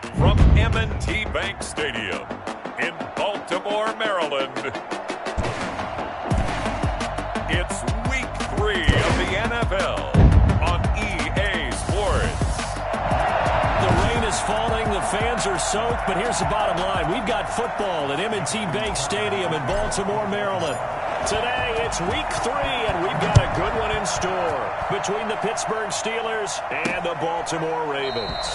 From M&T Bank Stadium in Baltimore, Maryland, it's Week 3 of the NFL on EA Sports. The rain is falling, the fans are soaked, but here's the bottom line. We've got football at M&T Bank Stadium in Baltimore, Maryland. Today, it's Week 3, and we've got a good one in store between the Pittsburgh Steelers and the Baltimore Ravens.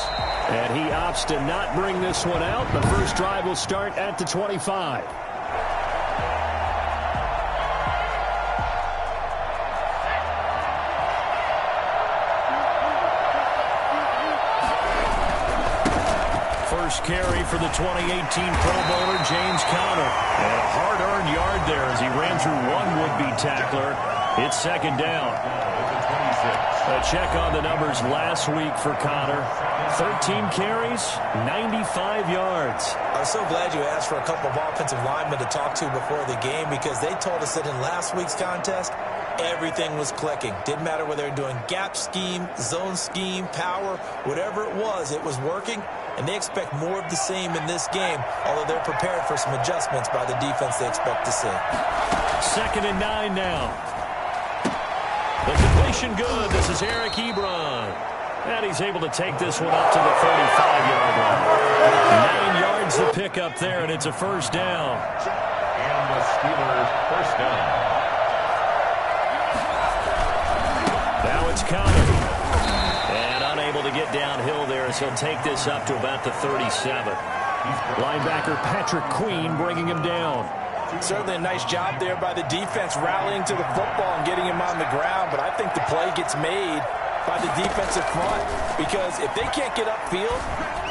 And he opts to not bring this one out. The first drive will start at the 25. First carry for the 2018 Pro Bowler, James Conner. And a hard-earned yard there as he ran through one would-be tackler. It's second down. A check on the numbers last week for Conner. 13 carries, 95 yards. I'm so glad you asked for a couple of offensive linemen to talk to before the game, because they told us that in last week's contest, everything was clicking. Didn't matter whether they're doing gap scheme, zone scheme, power, whatever it was working. And they expect more of the same in this game, although they're prepared for some adjustments by the defense they expect to see. 2nd and 9 now. The completion good. This is Eric Ebron. And he's able to take this one up to the 35-yard line. 9 yards to pick up there, and it's a first down. And the Steelers first down. Now it's Conner. And unable to get downhill there as he'll take this up to about the 37. Linebacker Patrick Queen bringing him down. Certainly a nice job there by the defense rallying to the football and getting him on the ground, but I think the play gets made by the defensive front, because if they can't get upfield,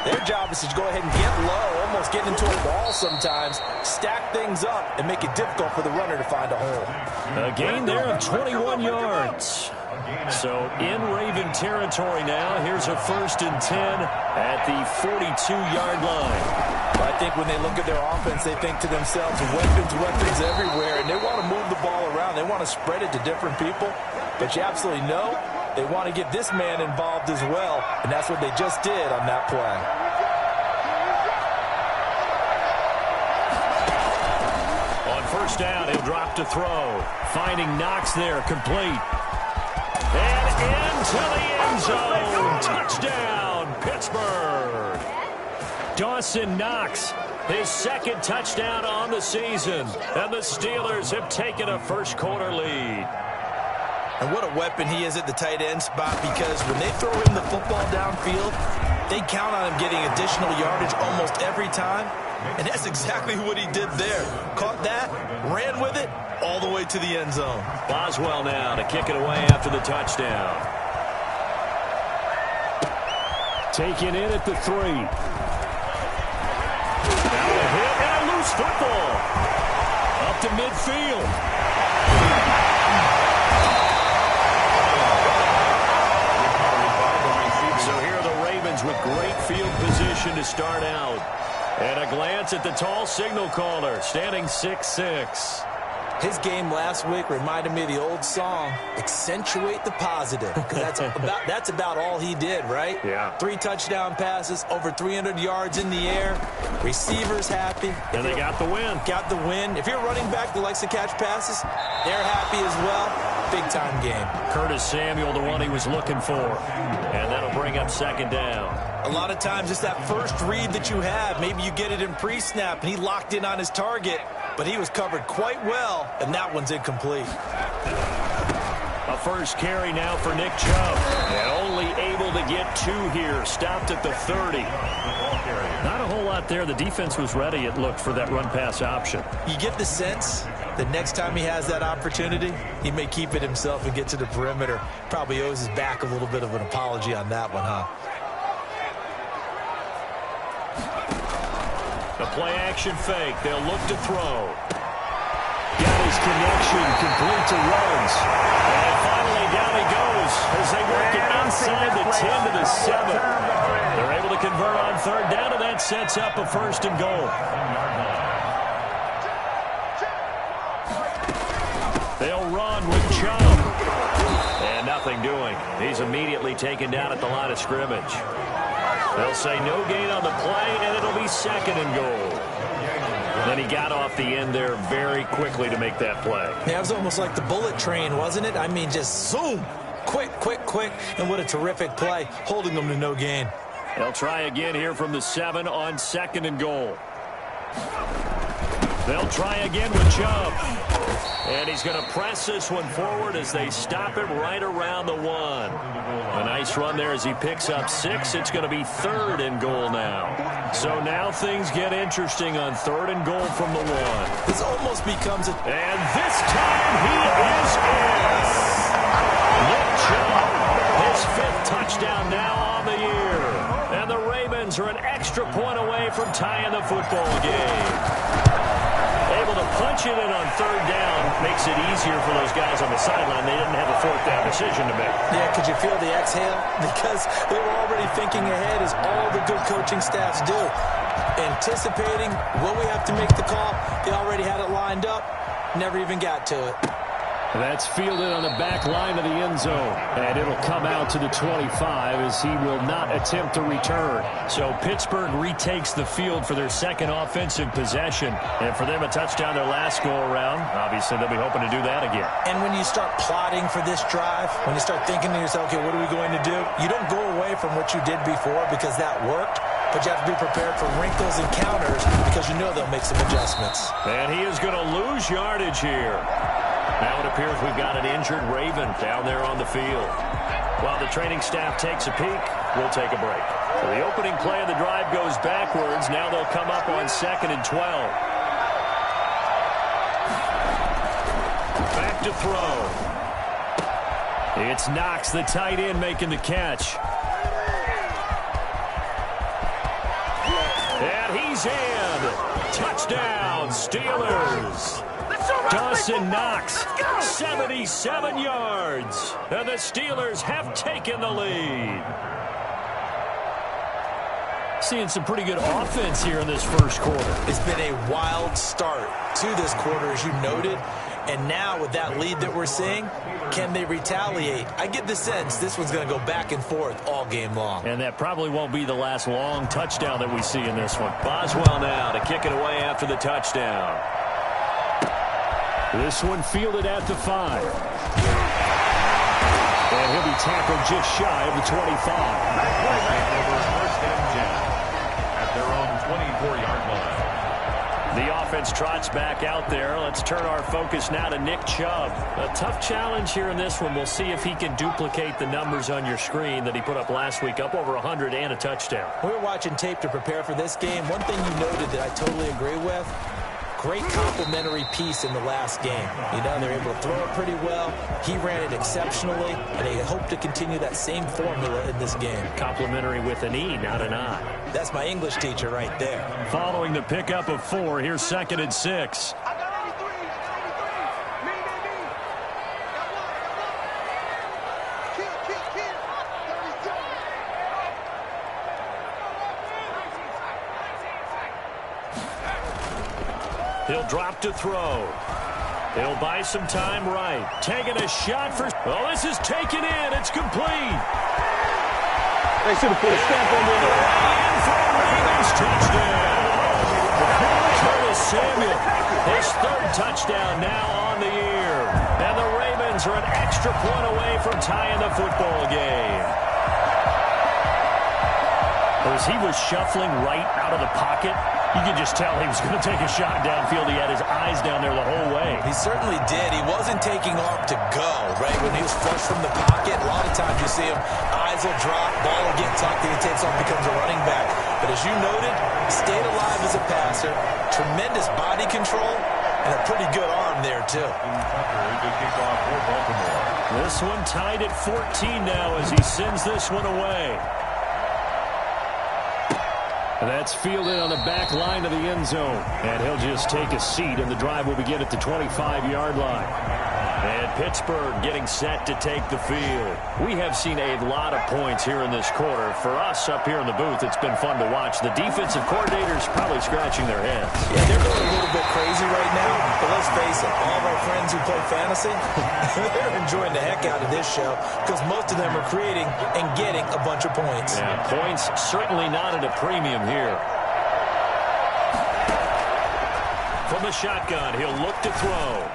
their job is to go ahead and get low, almost get into a ball sometimes, stack things up, and make it difficult for the runner to find a hole. A gain there of 21 yards. So in Raven territory now. Here's a 1st and 10 at the 42-yard line. I think when they look at their offense, they think to themselves, weapons everywhere, and they want to move the ball around. They want to spread it to different people, but you absolutely know they want to get this man involved as well, and that's what they just did on that play. On first down, he'll drop to throw. Finding Knox there, complete. And into the end zone. Touchdown, Pittsburgh. Dawson Knox, his 2nd touchdown on the season. And the Steelers have taken a first-quarter lead. And what a weapon he is at the tight end spot, because when they throw him the football downfield, they count on him getting additional yardage almost every time. And that's exactly what he did there. Caught that, ran with it, all the way to the end zone. Boswell now to kick it away after the touchdown. Taken in at the 3. Now a hit and a loose football. Up to midfield. So here are the Ravens with great field position to start out. And a glance at the tall signal caller, standing 6'6". His game last week reminded me of the old song, Accentuate the Positive, because that's about all he did, right? Yeah. 3 touchdown passes, over 300 yards in the air, receivers happy. And they got the win. Got the win. If you're a running back that likes to catch passes, they're happy as well. Big-time game. Curtis Samuel, the one he was looking for. And that'll bring up 2nd down. A lot of times it's that first read that you have. Maybe you get it in pre-snap, and he locked in on his target, but he was covered quite well, and that one's incomplete. A first carry now for Nick Chubb. And only able to get 2 here. Stopped at the 30. Not a whole lot there. The defense was ready, it looked, for that run-pass option. You get the sense that next time he has that opportunity, he may keep it himself and get to the perimeter. Probably owes his back a little bit of an apology on that one, huh? The play-action fake. They'll look to throw. Got his connection, complete to Ruggs. And finally down he goes as they work it inside the 10 to the 7. They're able to convert on 3rd down, and that sets up a 1st and goal. They'll run with Chubb. And nothing doing. He's immediately taken down at the line of scrimmage. They'll say no gain on the play, and it'll be 2nd and goal. Then he got off the end there very quickly to make that play. Yeah, it was almost like the bullet train, wasn't it? I mean, just zoom. Quick, quick, quick. And what a terrific play, holding them to no gain. They'll try again here from the 7 on 2nd and goal. They'll try again with Chubb. And he's going to press this one forward as they stop it right around the 1. A nice run there as he picks up 6. It's going to be 3rd and goal now. So now things get interesting on 3rd and goal from the 1. This almost becomes a... And this time he is in. Nick Chubb, his 5th touchdown now on the year. And the Ravens are an extra point away from tying the football game. Able to punch it in on 3rd down makes it easier for those guys on the sideline. They didn't have a 4th down decision to make. Yeah, could you feel the exhale? Because they were already thinking ahead, as all the good coaching staffs do. Anticipating, will we have to make the call? They already had it lined up, never even got to it. That's fielded on the back line of the end zone. And it'll come out to the 25 as he will not attempt to return. So Pittsburgh retakes the field for their 2nd offensive possession. And for them, a touchdown their last go-around. Obviously, they'll be hoping to do that again. And when you start plotting for this drive, when you start thinking to yourself, okay, what are we going to do? You don't go away from what you did before because that worked. But you have to be prepared for wrinkles and counters because you know they'll make some adjustments. And he is going to lose yardage here. Now it appears we've got an injured Raven down there on the field. While the training staff takes a peek, we'll take a break. So the opening play of the drive goes backwards. Now they'll come up on 2nd and 12. Back to throw. It's Knox, the tight end, making the catch. And he's in. Touchdown, Steelers. Dawson Knox, 77 yards. And the Steelers have taken the lead. Seeing some pretty good offense here in this first quarter. It's been a wild start to this quarter, as you noted. And now with that lead that we're seeing, can they retaliate? I get the sense this one's going to go back and forth all game long. And that probably won't be the last long touchdown that we see in this one. Boswell now to kick it away after the touchdown. This one fielded at the 5. And he'll be tackled just shy of the 25. First and 10 at their own 24-yard line. The offense trots back out there. Let's turn our focus now to Nick Chubb. A tough challenge here in this one. We'll see if he can duplicate the numbers on your screen that he put up last week, up over 100 and a touchdown. We were watching tape to prepare for this game. One thing you noted that I totally agree with, great complimentary piece in the last game. You know, they're able to throw it pretty well. He ran it exceptionally, and they hope to continue that same formula in this game. Complimentary with an E, not an I. That's my English teacher right there. Following the pickup of 4, here's 2nd and 6. He'll drop to throw. He'll buy some time right. Taking a shot for... Oh, this is taken in. It's complete. They should have put a stamp on there. In for a Ravens touchdown. Curtis Samuel, his 3rd touchdown now on the year. And the Ravens are an extra point away from tying the football game. As he was shuffling right out of the pocket, you could just tell he was going to take a shot downfield. He had his eyes down there the whole way. He certainly did. He wasn't taking off to go, right? When he was flush from the pocket, a lot of times you see him, eyes will drop, ball will get tucked, and he takes off, becomes a running back. But as you noted, stayed alive as a passer, tremendous body control, and a pretty good arm there, too. This one tied at 14 now as he sends this one away. That's fielded on the back line of the end zone. And he'll just take a seat, and the drive will begin at the 25-yard line. And Pittsburgh getting set to take the field. We have seen a lot of points here in this quarter. For us up here in the booth, it's been fun to watch. The defensive coordinators probably scratching their heads. Yeah, they're going a little bit crazy right now, but let's face it, all of our friends who play fantasy, they're enjoying the heck out of this show because most of them are creating and getting a bunch of points. Yeah, points certainly not at a premium here. From the shotgun, he'll look to throw.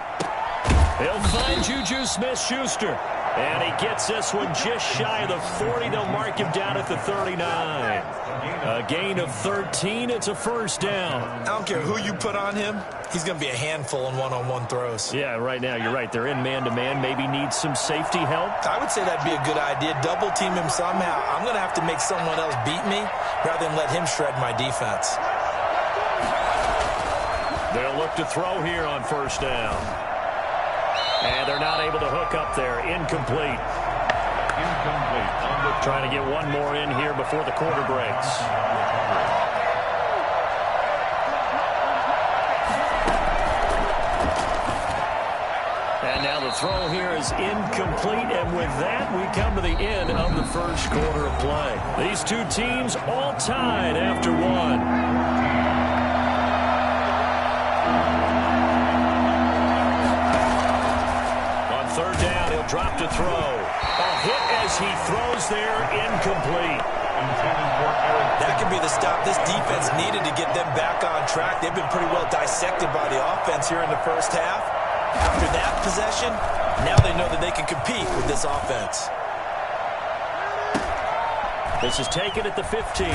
He'll find Juju Smith-Schuster. And he gets this one just shy of the 40. They'll mark him down at the 39. A gain of 13. It's a first down. I don't care who you put on him. He's going to be a handful in one-on-one throws. Yeah, right now, you're right. They're in man-to-man. Maybe needs some safety help. I would say that'd be a good idea. Double team him somehow. I'm going to have to make someone else beat me rather than let him shred my defense. They'll look to throw here on first down. And they're not able to hook up there. Incomplete. Trying to get one more in here before the quarter breaks. And now the throw here is incomplete. And with that, we come to the end of the first quarter of play. These two teams all tied after one. Third down, he'll drop to throw. A hit as he throws there, incomplete. That could be the stop this defense needed to get them back on track. They've been pretty well dissected by the offense here in the first half. After that possession, now they know that they can compete with this offense. This is taken at the 15.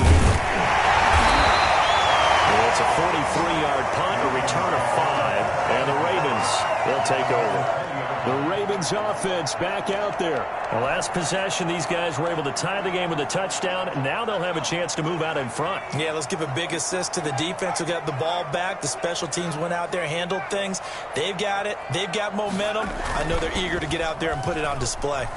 It's a 43-yard punt, a return of 5, and the Ravens will take over. The Ravens offense back out there. The last possession, these guys were able to tie the game with a touchdown, and now they'll have a chance to move out in front. Yeah, let's give a big assist to the defense who got the ball back. The special teams went out there, handled things. They've got it. They've got momentum. I know they're eager to get out there and put it on display.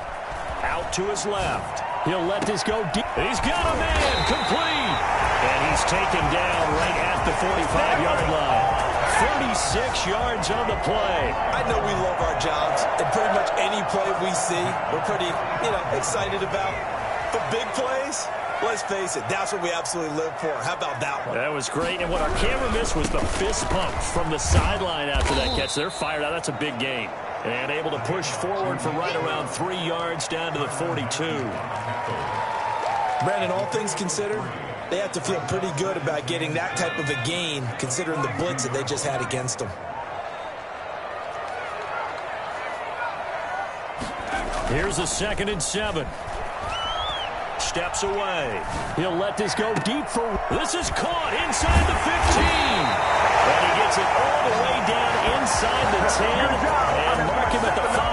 Out to his left. He'll let this go deep. He's got a man, complete. And he's taken down right at the 45-yard line. 36 yards on the play. I know we love our jobs, and pretty much any play we see, we're pretty, excited about. But big plays, let's face it, that's what we absolutely live for. How about that one? That was great, and what our camera missed was the fist pump from the sideline after that catch. They're fired out. That's a big gain. And able to push forward for right around 3 yards down to the 42. Brandon, all things considered, they have to feel pretty good about getting that type of a gain considering the blitz that they just had against them. Here's a 2nd and 7. Steps away. He'll let this go deep for... This is caught inside the 15. And he gets it all the way down inside the 10 and mark him at the 5.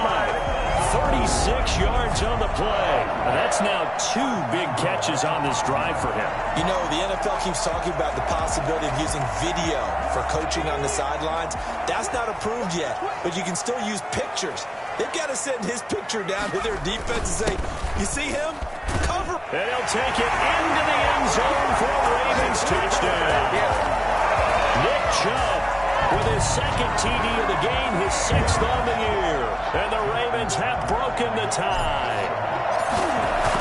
36 yards on the play. That's now 2 big catches on this drive for him. You know, the NFL keeps talking about the possibility of using video for coaching on the sidelines. That's not approved yet, but you can still use pictures. They've got to send his picture down to their defense and say, you see him? Cover. And he'll take it into the end zone for a Ravens touchdown. Nick Chubb with his 2nd TD of the game, his 6th on the year. And the Ravens have broken the tie.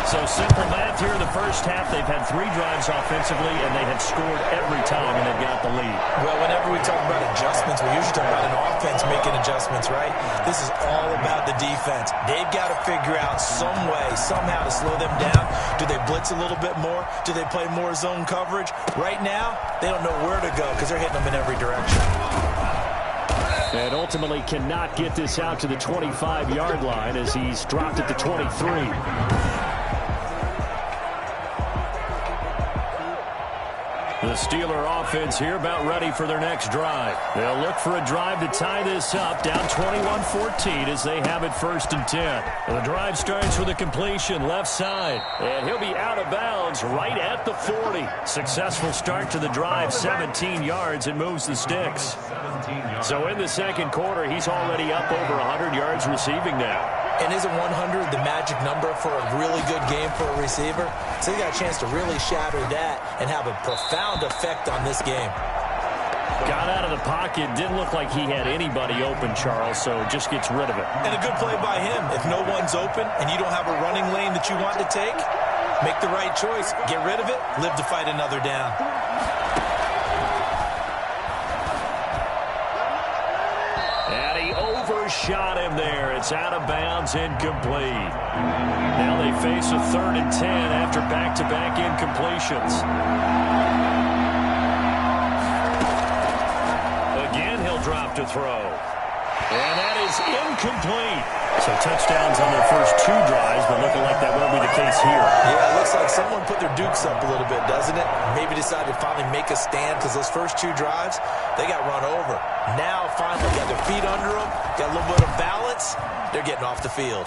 So simple math here in the first half. They've had 3 drives offensively, and they have scored every time, and they've got the lead. Well, whenever we talk about adjustments, we usually talk about an offense making adjustments, right? This is all about the defense. They've got to figure out some way, somehow to slow them down. Do they blitz a little bit more? Do they play more zone coverage? Right now, they don't know where to go because they're hitting them in every direction. And ultimately cannot get this out to the 25-yard line as he's dropped at the 23. The Steeler offense here about ready for their next drive. They'll look for a drive to tie this up, down 21-14 as they have it 1st and 10. The drive starts with a completion left side, and he'll be out of bounds right at the 40. Successful start to the drive, 17 yards, and moves the sticks. So in the 2nd quarter, he's already up over 100 yards receiving now. And isn't 100 the magic number for a really good game for a receiver? So he got a chance to really shatter that and have a profound effect on this game. Got out of the pocket. Didn't look like he had anybody open, Charles, so just gets rid of it. And a good play by him. If no one's open and you don't have a running lane that you want to take, make the right choice. Get rid of it. Live to fight another down. And he overshot him there. It's out of bounds, incomplete. Now they face a 3rd and 10 after back-to-back incompletions. Again, he'll drop to throw. And that is incomplete. So touchdowns on their first 2 drives, but looking like that won't be the case here. Yeah, it looks like someone put their dukes up a little bit, doesn't it? Maybe decided to finally make a stand because those first 2 drives, they got run over. Now, finally, got their feet under them, got a little bit of balance. They're getting off the field.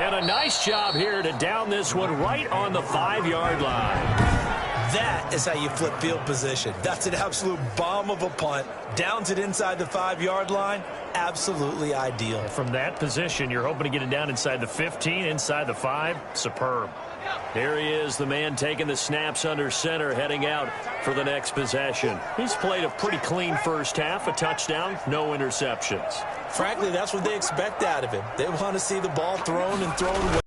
And a nice job here to down this one right on the 5-yard line. That is how you flip field position. That's an absolute bomb of a punt. Downs it inside the 5-yard line. Absolutely ideal. From that position, you're hoping to get it down inside the 15, inside the 5. Superb. There he is, the man taking the snaps under center, heading out for the next possession. He's played a pretty clean first half, a touchdown, no interceptions. Frankly, that's what they expect out of him. They want to see the ball thrown and thrown away.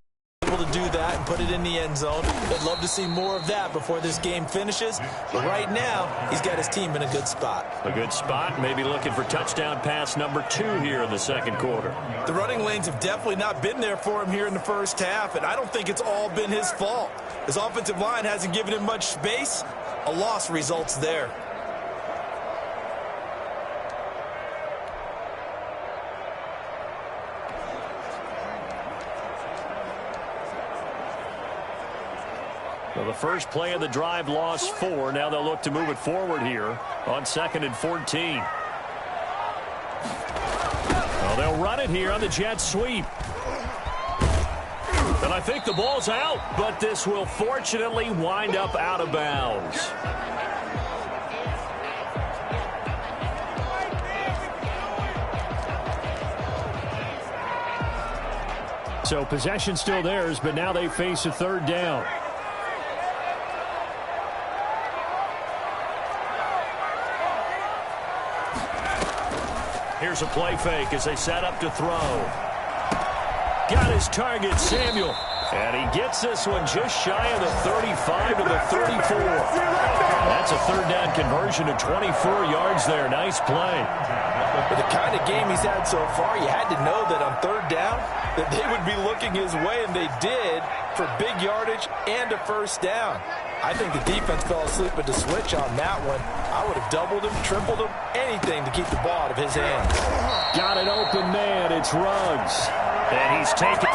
Able to do that and put it in the end zone. They'd love to see more of that before this game finishes. But right now, he's got his team in a good spot. A good spot, maybe looking for touchdown pass number 2 here in the second quarter. The running lanes have definitely not been there for him here in the first half, and I don't think it's all been his fault. His offensive line hasn't given him much space. A loss results there. Well, the first play of the drive lost 4. Now they'll look to move it forward here on 2nd and 14. Well, they'll run it here on the jet sweep. And I think the ball's out, but this will fortunately wind up out of bounds. So possession still theirs, but now they face a 3rd down. Here's a play fake as they set up to throw. Got his target, Samuel. And he gets this one just shy of the 35 to the 34. That's a 3rd down conversion to 24 yards there. Nice play. With the kind of game he's had so far, you had to know that on 3rd down that they would be looking his way, and they did, for big yardage and a 1st down. I think the defense fell asleep at the switch on that one. I would have doubled him, tripled him, anything to keep the ball out of his hands. Got an open man. It's Ruggs. And he's taken.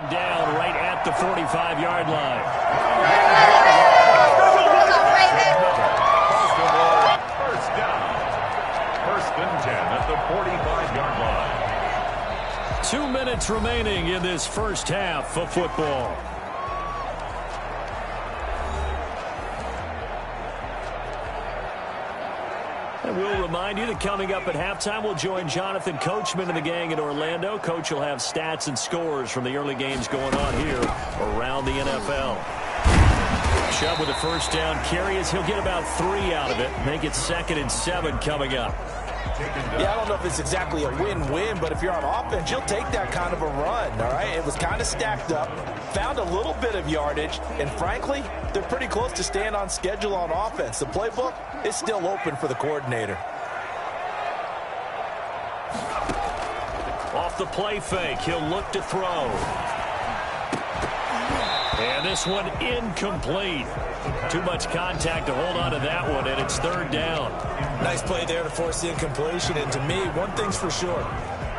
Down right at the 45-yard line. First and 10 at the 45-yard line. 2 minutes remaining in this first half of football. And we'll remind you that coming up at halftime, we'll join Jonathan Coachman and the gang in Orlando. Coach will have stats and scores from the early games going on here around the NFL. Chubb with a first down carry as he'll get about 3 out of it. Make it 2nd and 7 coming up. Yeah, I don't know if it's exactly a win-win, but if you're on offense, you'll take that kind of a run, all right? It was kind of stacked up, found a little bit of yardage, and frankly, they're pretty close to staying on schedule on offense. The playbook is still open for the coordinator. Off the play fake, he'll look to throw. And this one incomplete. Too much contact to hold on to that one, and it's 3rd down. Nice play there to force the incompletion, and to me, one thing's for sure.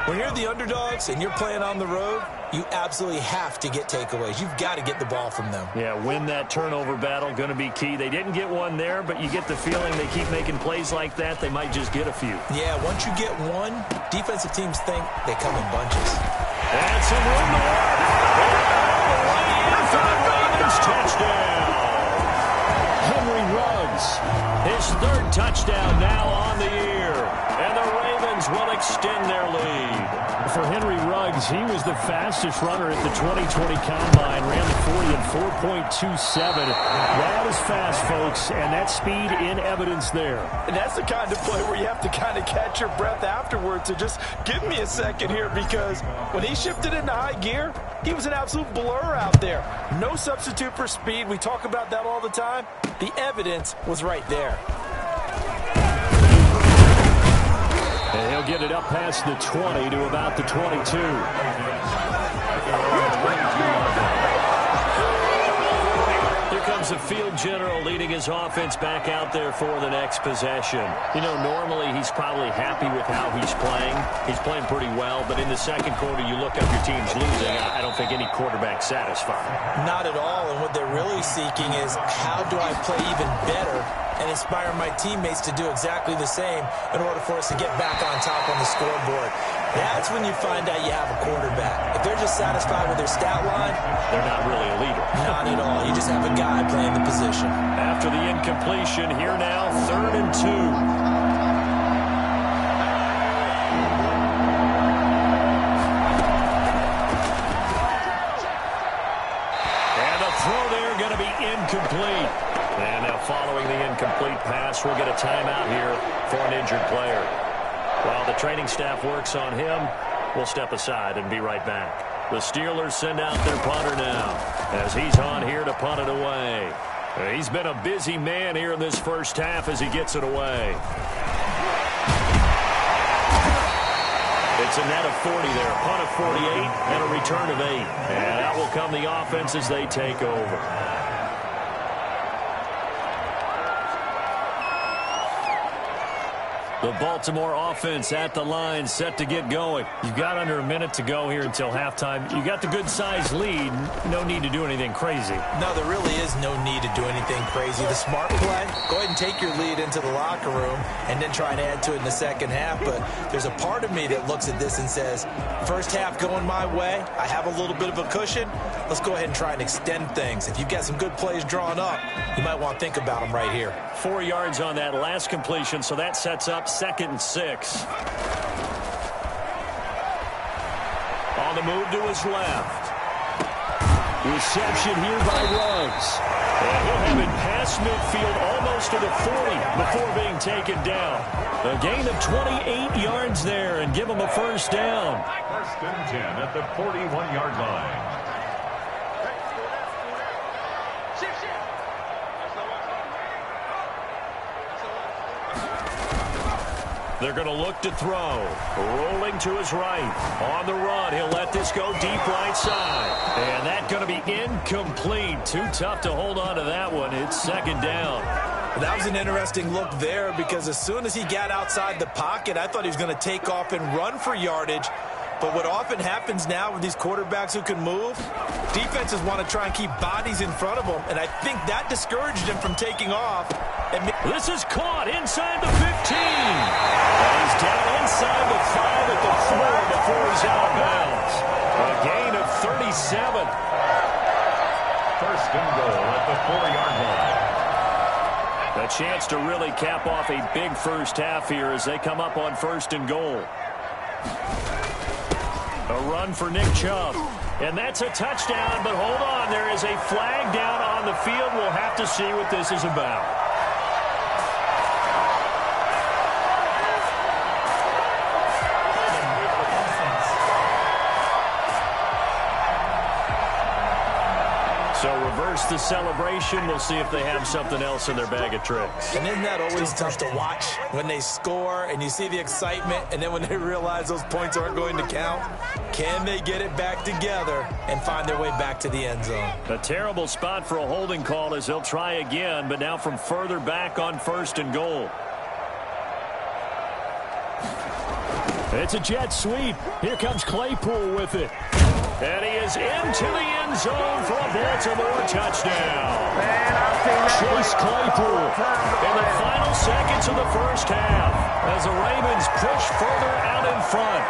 When you're the underdogs and you're playing on the road, you absolutely have to get takeaways. You've got to get the ball from them. Yeah, win that turnover battle, going to be key. They didn't get one there, but you get the feeling they keep making plays like that, they might just get a few. Yeah, once you get one, defensive teams think they come in bunches. And some room to work. For the Ravens touchdown. Henry Ruggs, his 3rd touchdown now on the year. And the Ravens will extend their lead. For Henry Ruggs, he was the fastest runner at the 2020 Combine. Ran the 40 in 4.27. That is fast, folks, and that speed in evidence there. And that's the kind of play where you have to kind of catch your breath afterwards. So just give me a second here, because when he shifted into high gear, he was an absolute blur out there. No substitute for speed. We talk about that all the time. The evidence was right there. And he'll get it up past the 20 to about the 22. Here comes the field general leading his offense back out there for the next possession. You know, normally he's probably happy with how he's playing. He's playing pretty well, but in the second quarter, you look up your team's losing. I don't think any quarterback's satisfied. Not at all, and what they're really seeking is, how do I play even better and inspire my teammates to do exactly the same in order for us to get back on top on the scoreboard. That's when you find out you have a quarterback. If they're just satisfied with their stat line, they're not really a leader. Not at all. You just have a guy playing the position. After the incompletion, here now, 3rd and 2. And the throw there going to be incomplete. And now following the incomplete pass, we'll get a timeout here for an injured player. While the training staff works on him, we'll step aside and be right back. The Steelers send out their punter now as he's on here to punt it away. He's been a busy man here in this first half as he gets it away. It's a net of 40 there, punt of 48, and a return of 8. And out will come the offense as they take over. The Baltimore offense at the line, set to get going. You've got under a minute to go here until halftime. You got the good-sized lead. No need to do anything crazy. No, there really is no need to do anything crazy. The smart play, go ahead and take your lead into the locker room and then try and add to it in the second half. But there's a part of me that looks at this and says, first half going my way, I have a little bit of a cushion. Let's go ahead and try and extend things. If you've got some good plays drawn up, you might want to think about them right here. 4 yards on that last completion, so that sets up 2nd and 6. On the move to his left. Reception here by Ruggs. And he'll have it past midfield almost to the 40 before being taken down. A gain of 28 yards there and give him a first down. 1st and 10 at the 41-yard line. They're going to look to throw. Rolling to his right. On the run, he'll let this go deep right side. And that's going to be incomplete. Too tough to hold on to that one. It's 2nd down. That was an interesting look there, because as soon as he got outside the pocket, I thought he was going to take off and run for yardage. But what often happens now with these quarterbacks who can move, defenses want to try and keep bodies in front of them, and I think that discouraged him from taking off. This is caught inside the 15. And he's First and goal at the 4-yard line. A chance to really cap off a big first half here as they come up on first and goal. A run for Nick Chubb. And that's a touchdown, but hold on. There is a flag down on the field. We'll have to see what this is about. So reverse the celebration. We'll see if they have something else in their bag of tricks. And isn't that always tough to watch when they score and you see the excitement, and then when they realize those points aren't going to count? Can they get it back together and find their way back to the end zone? A terrible spot for a holding call as they'll try again, but now from further back on first and goal. It's a jet sweep. Here comes Claypool with it. And he is into the end zone for a Baltimore touchdown. Chase Claypool in the final seconds of the first half as the Ravens push further out in front.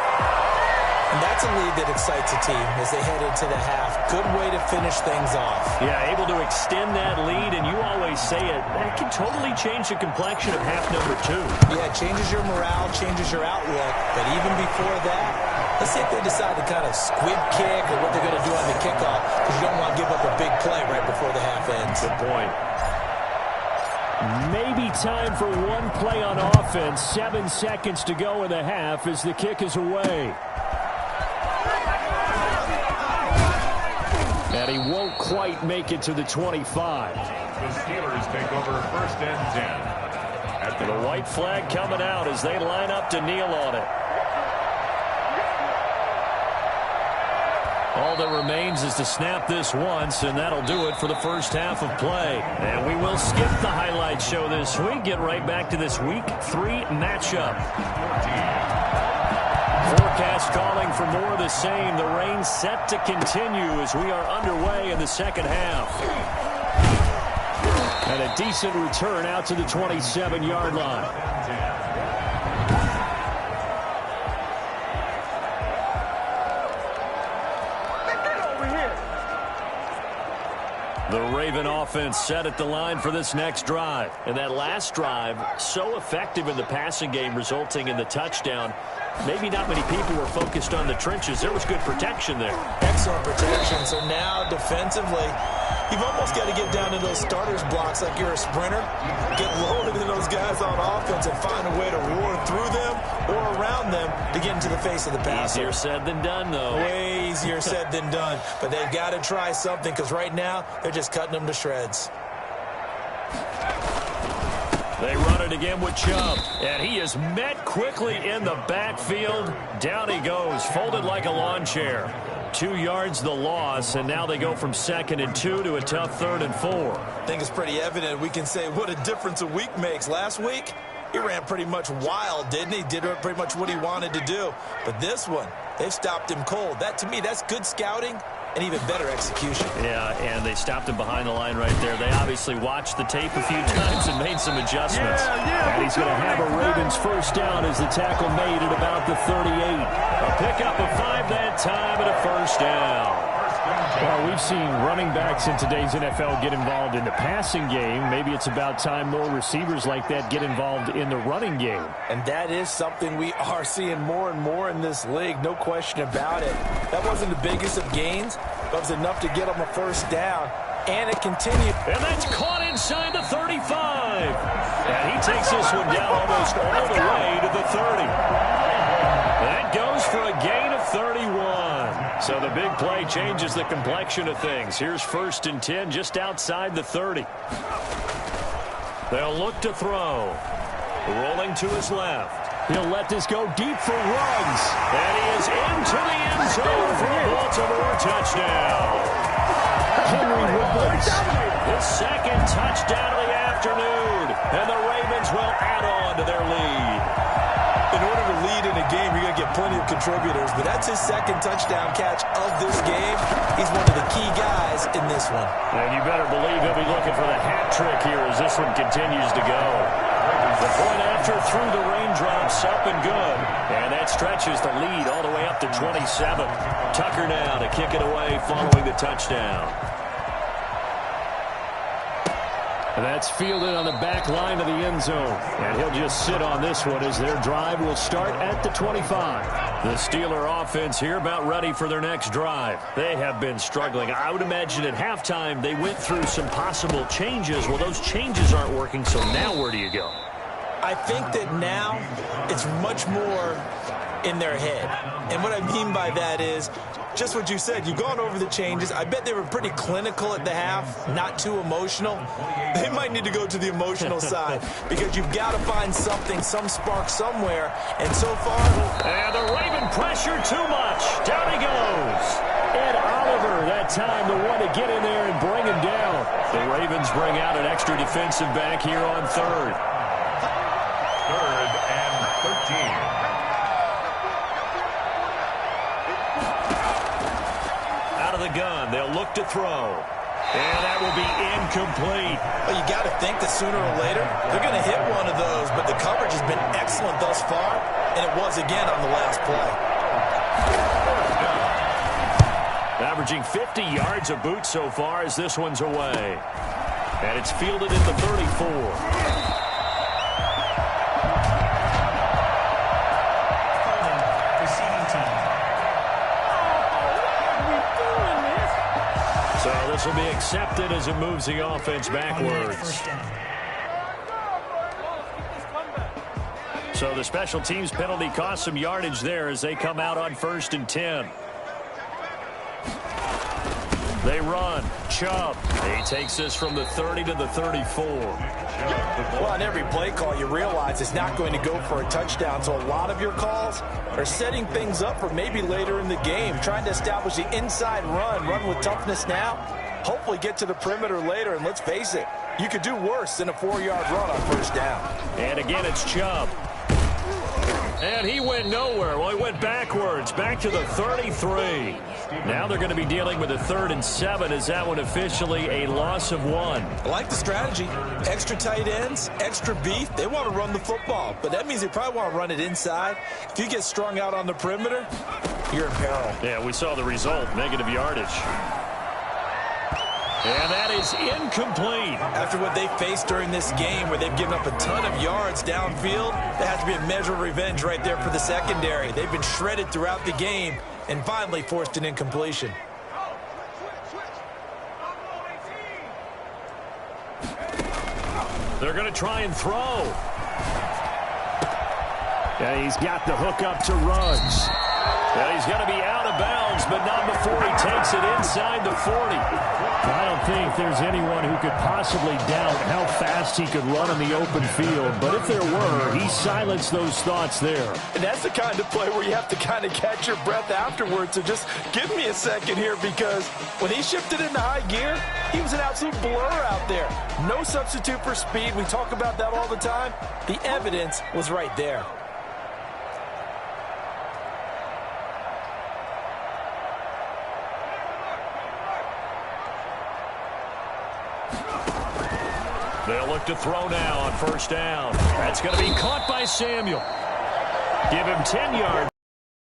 And that's a lead that excites a team as they head into the half. Good way to finish things off. Yeah, able to extend that lead, and you always say it, that can totally change the complexion of half number 2. Yeah, it changes your morale, changes your outlook. But even before that, let's see if they decide to kind of squib kick or what they're going to do on the kickoff, because you don't want to give up a big play right before the half ends. Good point. Maybe time for one play on offense. 7 seconds to go in the half as the kick is away. And he won't quite make it to the 25. The Steelers take over first and 10. At the white flag coming out as they line up to kneel on it. All that remains is to snap this once, and that'll do it for the first half of play. And we will skip the highlight show this week. Get right back to this Week 3 matchup. Forecast calling for more of the same. The rain set to continue as we are underway in the second half. And a decent return out to the 27-yard line. The Raven offense set at the line for this next drive. And that last drive, so effective in the passing game, resulting in the touchdown. Maybe not many people were focused on the trenches. There was good protection there. Excellent protection. So now defensively, you've almost got to get down to those starters blocks like you're a sprinter. Get loaded in those guys on offense and find a way to roar through them or around them to get into the face of the passer. Easier said than done, though. Way easier said than done. But they've got to try something because right now they're just cutting them to shreds. They run it again with Chubb, and he is met quickly in the backfield. Down he goes, folded like a lawn chair. 2 yards the loss, and now they go from 2nd and 2 to a tough 3rd and 4. I think it's pretty evident. We can say what a difference a week makes. Last week, he ran pretty much wild, didn't he? Did pretty much what he wanted to do. But this one, they've stopped him cold. That, to me, that's good scouting and even better execution. Yeah, and they stopped him behind the line right there. They obviously watched the tape a few times and made some adjustments. And he's going to have a Ravens first down as the tackle made at about the 38. A pickup of 5 that time and a first down. Well, we've seen running backs in today's NFL get involved in the passing game. Maybe it's about time more receivers like that get involved in the running game. And that is something we are seeing more and more in this league, no question about it. That wasn't the biggest of gains, but it was enough to get them a first down. And it continued. And that's caught inside the 35. And he takes this one down almost all the way to the 30. That goes for a gain of 31. So the big play changes the complexion of things. Here's 1st and 10 just outside the 30. They'll look to throw. Rolling to his left. He'll let this go deep for Ruggs. And he is into the end zone for a Baltimore touchdown. Henry Ruggs, his 2nd touchdown of the afternoon. And the Ravens will add on to their lead. In order to lead in a game, you're going to get plenty of contributors, but that's his 2nd touchdown catch of this game. He's one of the key guys in this one. And you better believe he'll be looking for the hat trick here as this one continues to go. The point after through the raindrops, up and good. And that stretches the lead all the way up to 27. Tucker now to kick it away following the touchdown. And that's fielded on the back line of the end zone. And he'll just sit on this one as their drive will start at the 25. The Steeler offense here about ready for their next drive. They have been struggling. I would imagine at halftime they went through some possible changes. Well, those changes aren't working, so now where do you go? I think that now it's much more in their head. And what I mean by that is just what you said. You've gone over the changes. I bet they were pretty clinical at the half, not too emotional. They might need to go to the emotional side because you've got to find something, some spark somewhere. And so far... And the Raven pressure too much. Down he goes. Ed Oliver, that time the one to get in there and bring him down. The Ravens bring out an extra defensive back here on third. 3rd and 13. The gun. They'll look to throw. And that will be incomplete. Well, you got to think that sooner or later they're going to hit one of those, but the coverage has been excellent thus far, and it was again on the last play. Averaging 50 yards a boot so far as this one's away. And it's fielded at the 34. So this will be accepted as it moves the offense backwards. So the special teams penalty cost some yardage there as they come out on 1st and 10. They run. Chubb. He takes this from the 30 to the 34. Well, on every play call, you realize it's not going to go for a touchdown. So a lot of your calls are setting things up for maybe later in the game, trying to establish the inside run with toughness now, hopefully get to the perimeter later. And let's face it, you could do worse than a 4-yard run on 1st down. And again, it's Chubb. And he went nowhere. Well, he went backwards, back to the 33. Now they're going to be dealing with a 3rd and 7. Is that one officially a loss of 1? I like the strategy. Extra tight ends, extra beef. They want to run the football, but that means they probably want to run it inside. If you get strung out on the perimeter, you're in peril. Yeah, we saw the result, negative yardage. And that is incomplete. After what they faced during this game where they've given up a ton of yards downfield, there has to be a measure of revenge right there for the secondary. They've been shredded throughout the game and finally forced an incompletion. They're going to try and throw. And he's got the hook up to Ruggs. And he's going to be out of bounds, but not before he takes it inside the 40. I don't think there's anyone who could possibly doubt how fast he could run in the open field. But if there were, he silenced those thoughts there. And that's the kind of play where you have to kind of catch your breath afterwards. So just give me a second here, because when he shifted into high gear, he was an absolute blur out there. No substitute for speed. We talk about that all the time. The evidence was right there. They'll look to throw now on 1st down. That's going to be caught by Samuel. Give him 10 yards.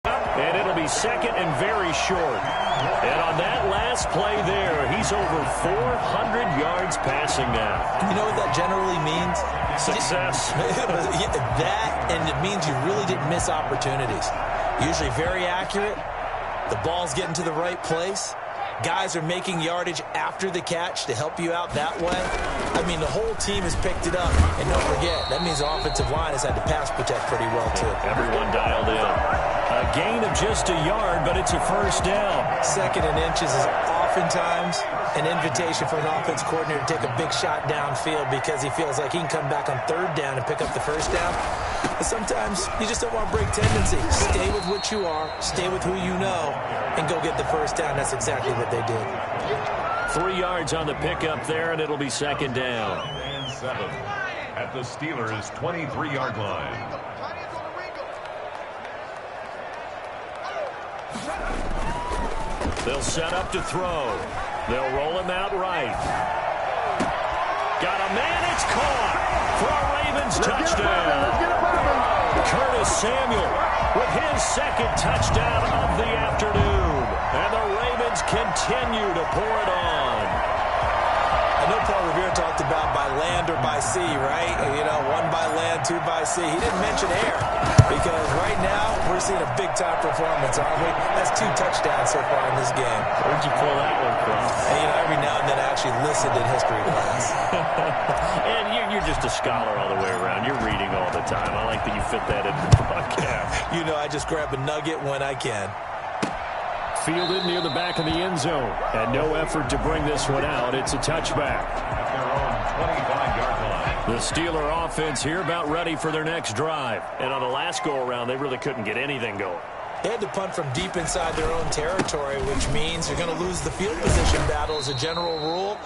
And it'll be 2nd and very short. And on that last play there, he's over 400 yards passing now. You know what that generally means? Success. That, and it means you really didn't miss opportunities. Usually very accurate. The ball's getting to the right place. Guys are making yardage after the catch to help you out that way. I mean, the whole team has picked it up. And don't forget, that means the offensive line has had to pass protect pretty well, too. Everyone dialed in. A gain of just a yard, but it's a 1st down. 2nd and inches is oftentimes an invitation for an offense coordinator to take a big shot downfield because he feels like he can come back on 3rd down and pick up the 1st down. But sometimes you just don't want to break tendency. Stay with what you are, stay with who you know, and go get the 1st down. That's exactly what they did. 3 yards on the pickup there, and it'll be 2nd down. And 7 at the Steelers' 23-yard line. They'll set up to throw. They'll roll him out right. Got a man, it's caught for a Ravens touchdown. Curtis Samuel with his 2nd touchdown of the afternoon. And the Ravens continue to pour it on. I know Paul Revere talked about by land or by sea, right? You know, 1 by land, 2 by sea. He didn't mention air because right now we're seeing a big-time performance, aren't we? That's 2 touchdowns so far in this game. Where'd you pull that one from? And, you know, every now and then I actually listened in history class. And you're just a scholar all the way around. You're reading all the time. I like that you fit that into the broadcast. You know, I just grab a nugget when I can. Fielded near the back of the end zone. And no effort to bring this one out. It's a touchback. The Steeler offense here about ready for their next drive. And on the last go-around, they really couldn't get anything going. They had to punt from deep inside their own territory, which means they're going to lose the field position battle as a general rule.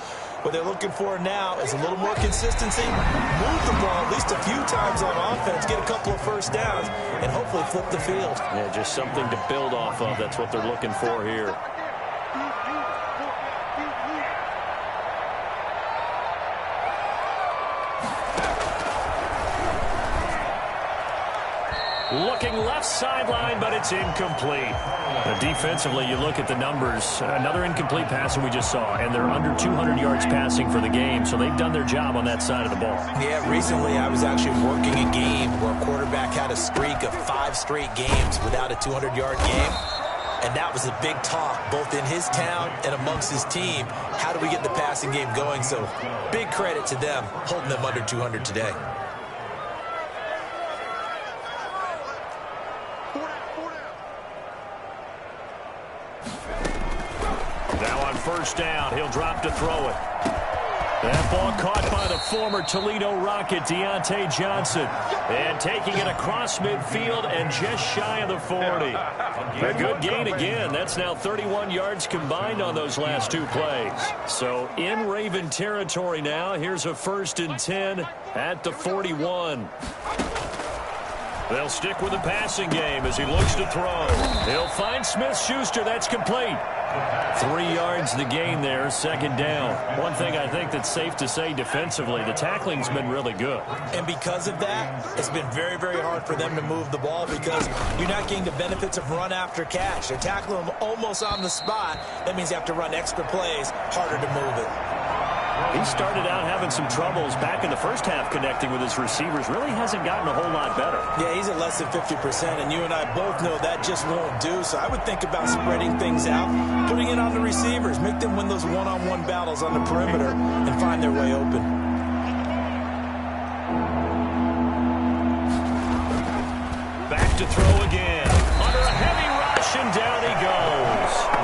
What they're looking for now is a little more consistency, move the ball at least a few times on offense, get a couple of first downs, and hopefully flip the field. Yeah, just something to build off of. That's what they're looking for here. Looking left sideline, but it's incomplete. Defensively, you look at the numbers. Another incomplete pass that we just saw, and they're under 200 yards passing for the game, so they've done their job on that side of the ball. Yeah, recently I was actually working a game where a quarterback had a streak of 5 straight games without a 200-yard game, and that was a big talk both in his town and amongst his team. How do we get the passing game going? So big credit to them holding them under 200 today. First down. He'll drop to throw it. That ball caught by the former Toledo Rocket, Deontay Johnson. And taking it across midfield and just shy of the 40. A good gain again. That's now 31 yards combined on those last 2 plays. So in Raven territory now. Here's a 1st and 10 at the 41. They'll stick with the passing game as he looks to throw. He'll find Smith-Schuster. That's complete. 3 yards the gain there, 2nd down. One thing I think that's safe to say defensively, the tackling's been really good. And because of that, it's been very, very hard for them to move the ball because you're not getting the benefits of run after catch. They're tackling them almost on the spot. That means you have to run extra plays, harder to move it. He started out having some troubles back in the first half connecting with his receivers. Really hasn't gotten a whole lot better. Yeah, he's at less than 50%, and you and I both know that just won't do. So I would think about spreading things out, putting it on the receivers, make them win those one-on-one battles on the perimeter and find their way open. Back to throw again. Under a heavy rush, and down he goes.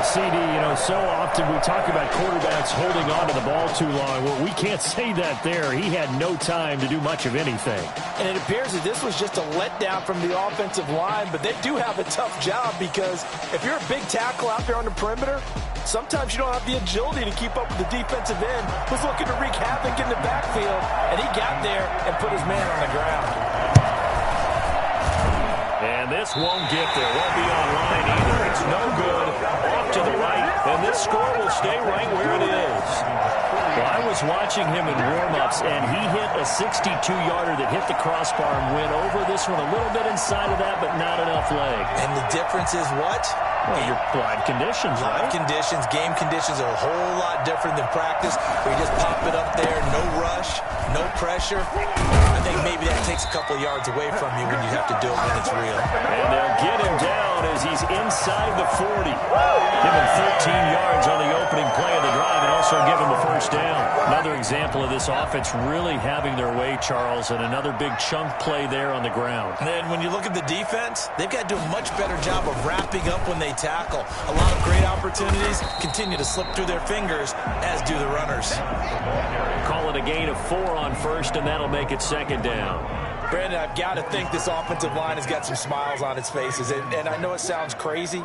CD, you know, so often we talk about quarterbacks holding on to the ball too long. Well, we can't say that there. He had no time to do much of anything. And it appears that this was just a letdown from the offensive line, but they do have a tough job because if you're a big tackle out there on the perimeter, sometimes you don't have the agility to keep up with the defensive end who's looking to wreak havoc in the backfield, and he got there and put his man on the ground. And this won't get there. Won't be online either. It's no good. Off to the right. And this score will stay right where it is. Well, I was watching him in warm-ups, and he hit a 62-yarder that hit the crossbar and went over. This one a little bit inside of that, but not enough leg. And the difference is what? Well, your live conditions, right? Live conditions, game conditions are a whole lot different than practice, where you just pop it up there, no rush, no pressure. I think maybe that takes a couple yards away from you when you have to do it when it's real. And they'll get him down as he's inside the 40. Give him 13 yards on the opening play of the drive and also give him a first down. Another example of this offense really having their way, Charles, and another big chunk play there on the ground. And then when you look at the defense, they've got to do a much better job of wrapping up when they tackle. A lot of great opportunities continue to slip through their fingers, as do the runners. Call it a gain of 4 on first, and that'll make it 2nd down. Brandon, I've got to think this offensive line has got some smiles on its faces. And I know it sounds crazy,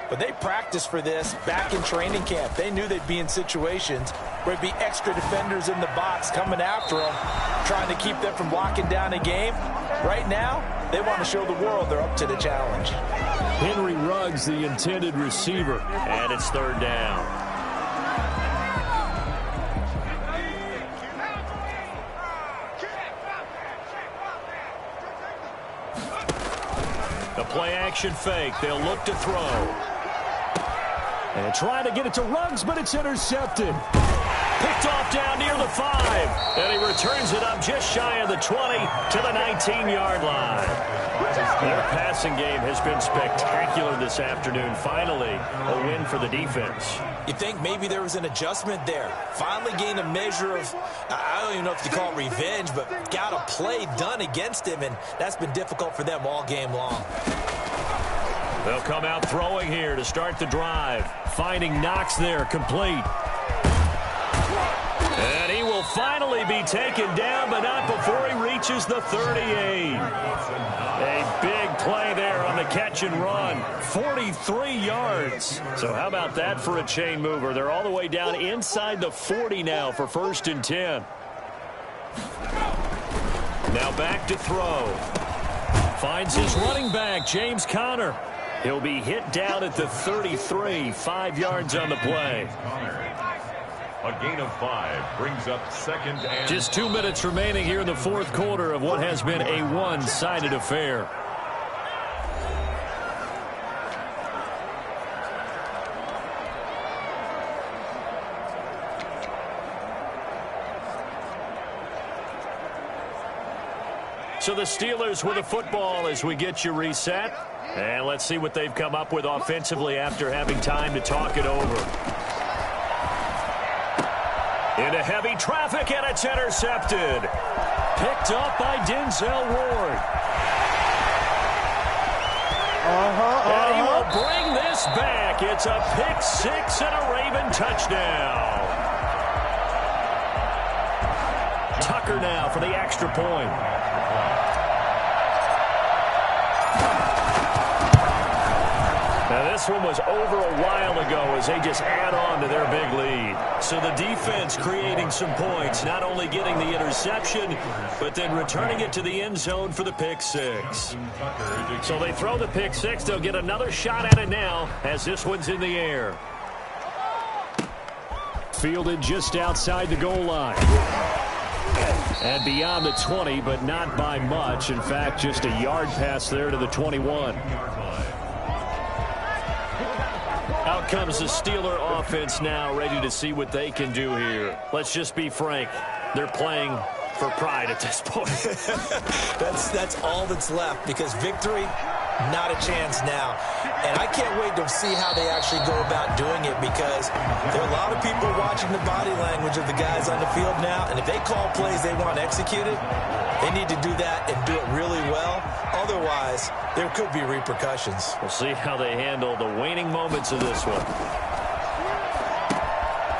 but they practiced for this back in training camp. They knew they'd be in situations where there'd be extra defenders in the box coming after them, trying to keep them from locking down a game. Right now, they want to show the world they're up to the challenge. Henry Ruggs, the intended receiver, and it's 3rd down. The play-action fake. They'll look to throw. And trying to get it to Ruggs, but it's intercepted. Picked off down near the 5. And he returns it up just shy of the 20 to the 19-yard line. Their passing game has been spectacular this afternoon. Finally, a win for the defense. You think maybe there was an adjustment there. Finally gained a measure of, I don't even know if you call it revenge, but got a play done against him, and that's been difficult for them all game long. They'll come out throwing here to start the drive. Finding Knox there, complete. And he will finally be taken down, but not before he reaches the 38. A big play there on the catch and run. 43 yards. So how about that for a chain mover? They're all the way down inside the 40 now for 1st and 10. Now back to throw. Finds his running back, James Conner. He'll be hit down at the 33, 5 yards on the play. A gain of 5 brings up 2nd and... Just 2 minutes remaining here in the 4th quarter of what has been a one-sided affair. So the Steelers with the football as we get you reset. And let's see what they've come up with offensively after having time to talk it over. Into heavy traffic, and it's intercepted. Picked up by Denzel Ward. And he will bring this back. It's a pick 6 and a Raven touchdown. Tucker now for the extra point. Now this one was over a while ago as they just add on to their big lead. So the defense creating some points, not only getting the interception, but then returning it to the end zone for the pick 6. So they throw the pick 6. They'll get another shot at it now as this one's in the air. Fielded just outside the goal line. And beyond the 20, but not by much. In fact, just a yard pass there to the 21. Out comes the Steeler offense now, ready to see what they can do here. Let's just be frank. They're playing for pride at this point. That's all that's left, because victory, not a chance now. And I can't wait to see how they actually go about doing it, because there are a lot of people watching the body language of the guys on the field now, and if they call plays they want executed, they need to do that and do it really well. Otherwise, there could be repercussions. We'll see how they handle the waning moments of this one.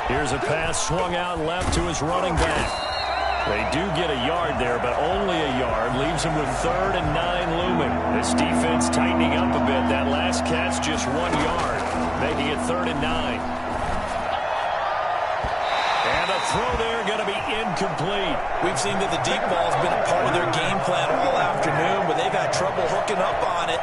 Here's a pass swung out left to his running back. They do get a yard there, but only a yard. Leaves him with 3rd and 9 looming. This defense tightening up a bit. That last catch just 1 yard, making it 3rd and 9. And the throw there going to be incomplete. We've seen that the deep ball has been a part of their game plan all afternoon, but they've had trouble hooking up on it.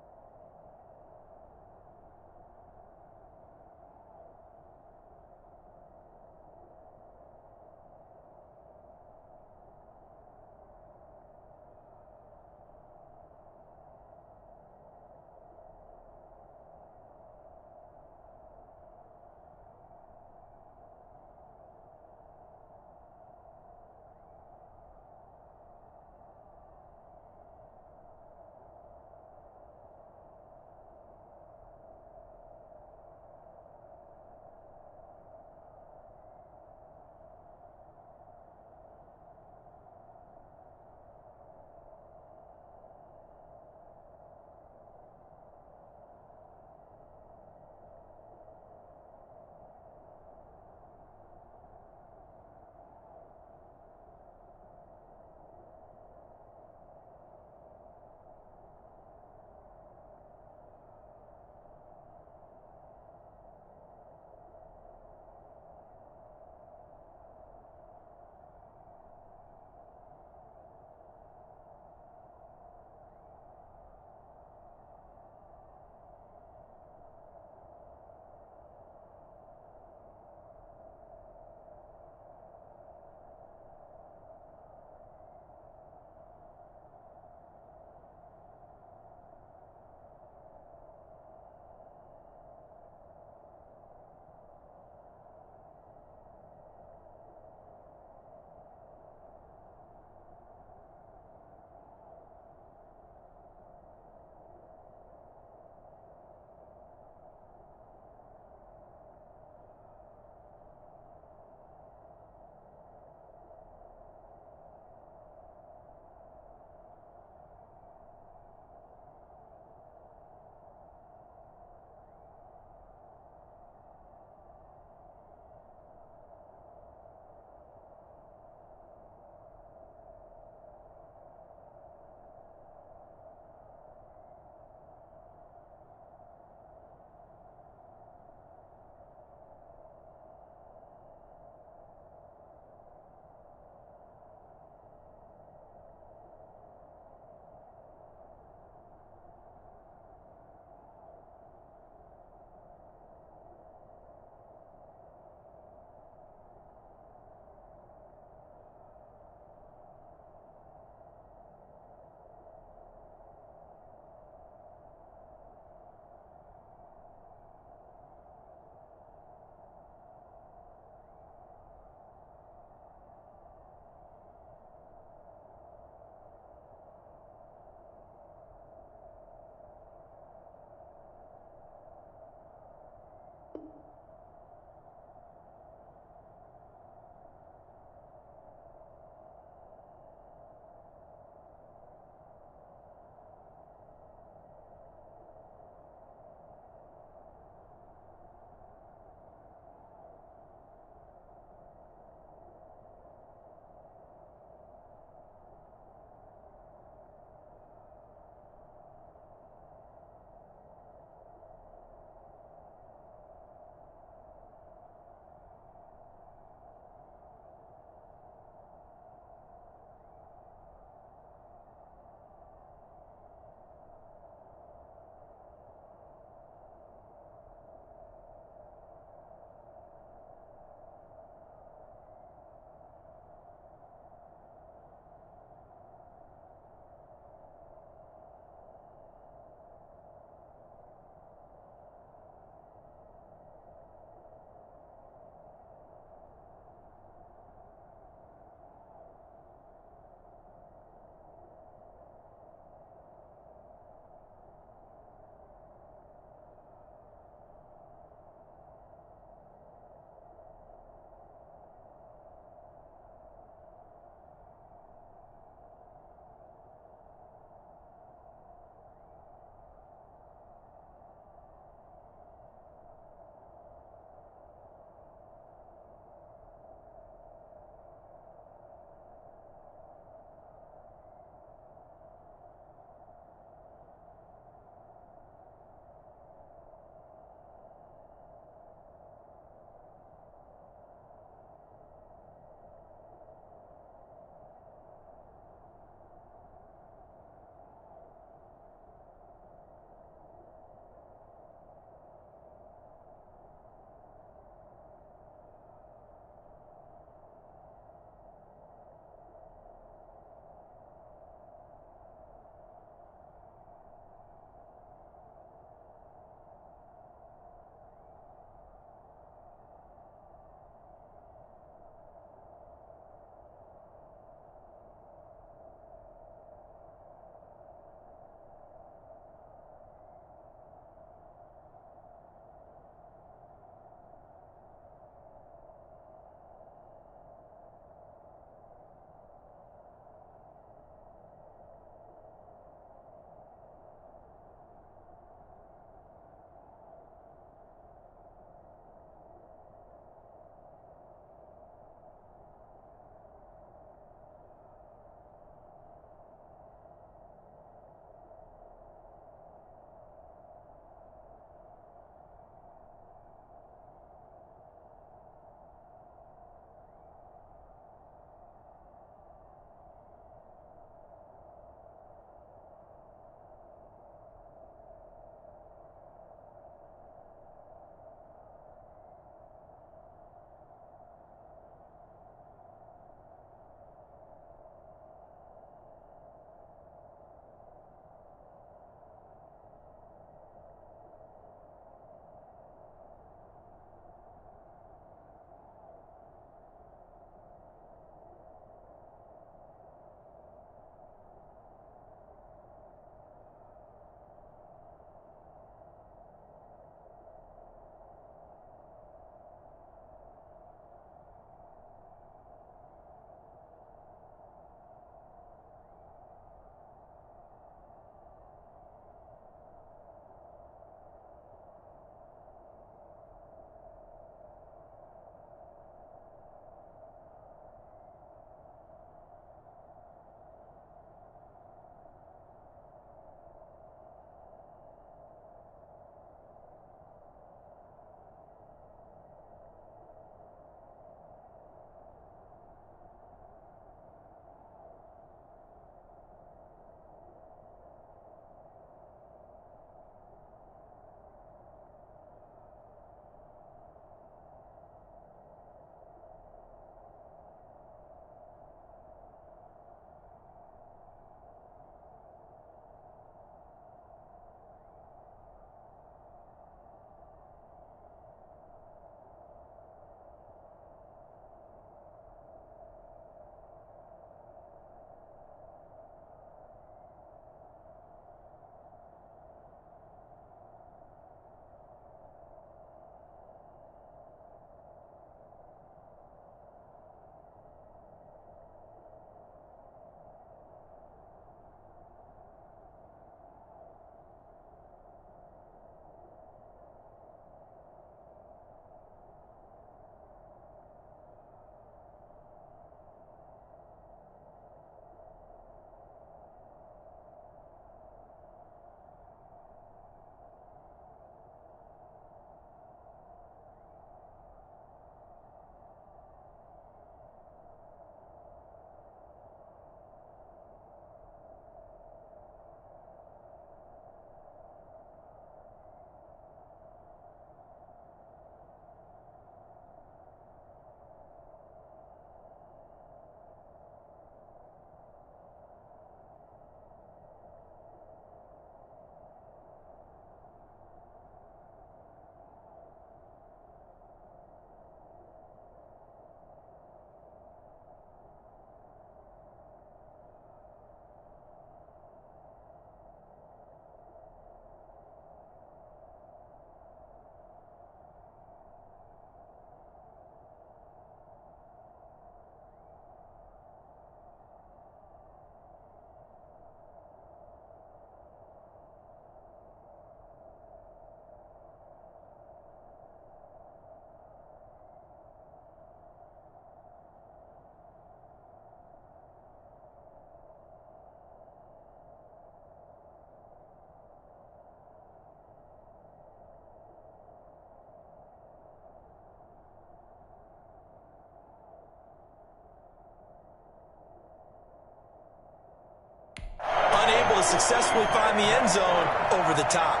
to successfully find the end zone over the top.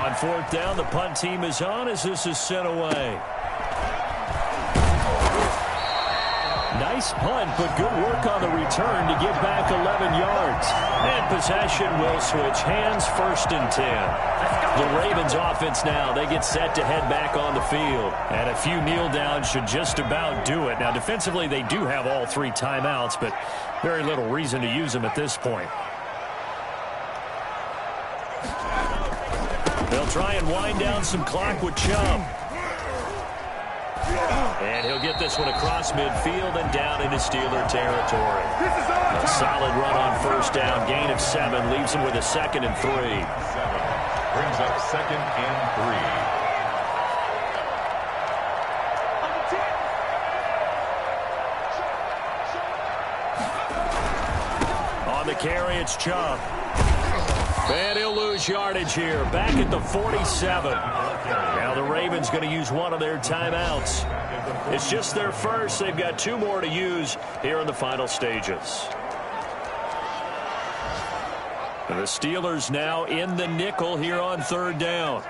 On fourth down, the punt team is on as this is sent away. Nice punt, but good work on the return to get back 11 yards. And possession will switch hands, 1st and 10. The Ravens offense now, they get set to head back on the field. And a few kneel downs should just about do it. Now, defensively, they do have all 3 timeouts, but very little reason to use them at this point. They'll try and wind down some clock with Chubb. And he'll get this one across midfield and down into Steeler territory. A solid run on 1st down, gain of 7, leaves him with a 2nd and 3. 7 brings up 2nd and 3. On the carry, it's Chubb. And he'll lose yardage here, back at the 47. Now the Ravens going to use one of their timeouts. It's just their first. They've got 2 more to use here in the final stages. And the Steelers now in the nickel here on 3rd down.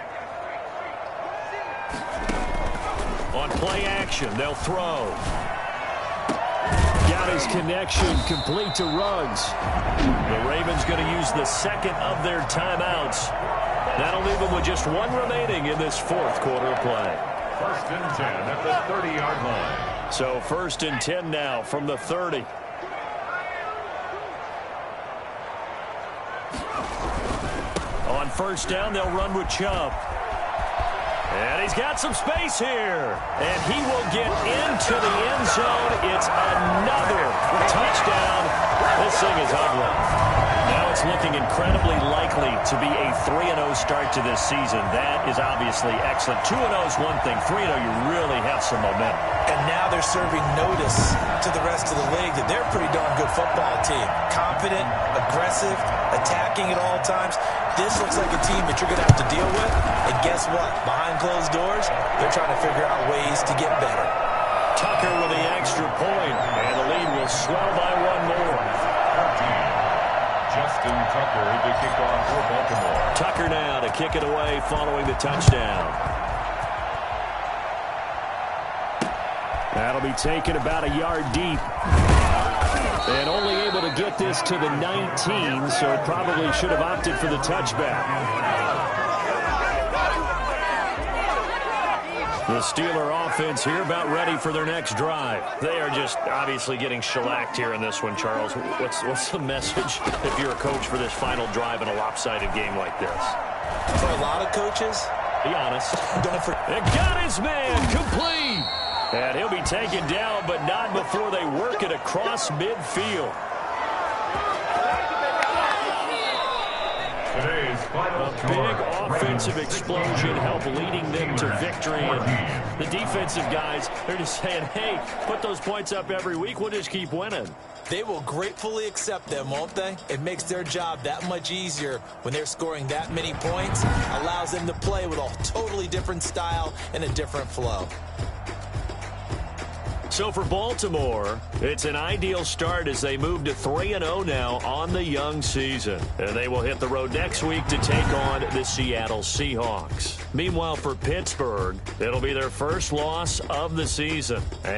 On play action, they'll throw. Got his connection complete to Ruggs. The Ravens going to use the 2nd of their timeouts. That'll leave them with just 1 remaining in this 4th quarter of play. 1st and 10 at the 30-yard line. So 1st and 10 now from the 30. On 1st down, they'll run with Chubb. And he's got some space here. And he will get into the end zone. It's another touchdown. This thing is ugly. Now it's looking incredibly likely to be a 3-0 start to this season. That is obviously excellent. 2-0 is one thing. 3-0, you really have some momentum. And now they're serving notice to the rest of the league that they're a pretty darn good football team. Confident, aggressive, attacking at all times. This looks like a team that you're going to have to deal with. And guess what? Behind closed doors, they're trying to figure out ways to get better. Tucker with the extra point. And the lead will swell by 1 more. Justin Tucker to kick off for Baltimore. Tucker now to kick it away following the touchdown. That'll be taken about a yard deep. And only able to get this to the 19, so probably should have opted for the touchback. The Steeler offense here about ready for their next drive. They are just obviously getting shellacked here in this one, Charles. What's the message if you're a coach for this final drive in a lopsided game like this? For a lot of coaches, be honest. don't forget. It got his man complete. And he'll be taken down, but not before they work it across midfield. Today's final A big offensive explosion helped leading them to victory. And the defensive guys, they're just saying, hey, put those points up every week. We'll just keep winning. They will gratefully accept them, won't they? It makes their job that much easier when they're scoring that many points. Allows them to play with a totally different style and a different flow. So for Baltimore, it's an ideal start as they move to 3-0 now on the young season. And they will hit the road next week to take on the Seattle Seahawks. Meanwhile, for Pittsburgh, it'll be their first loss of the season.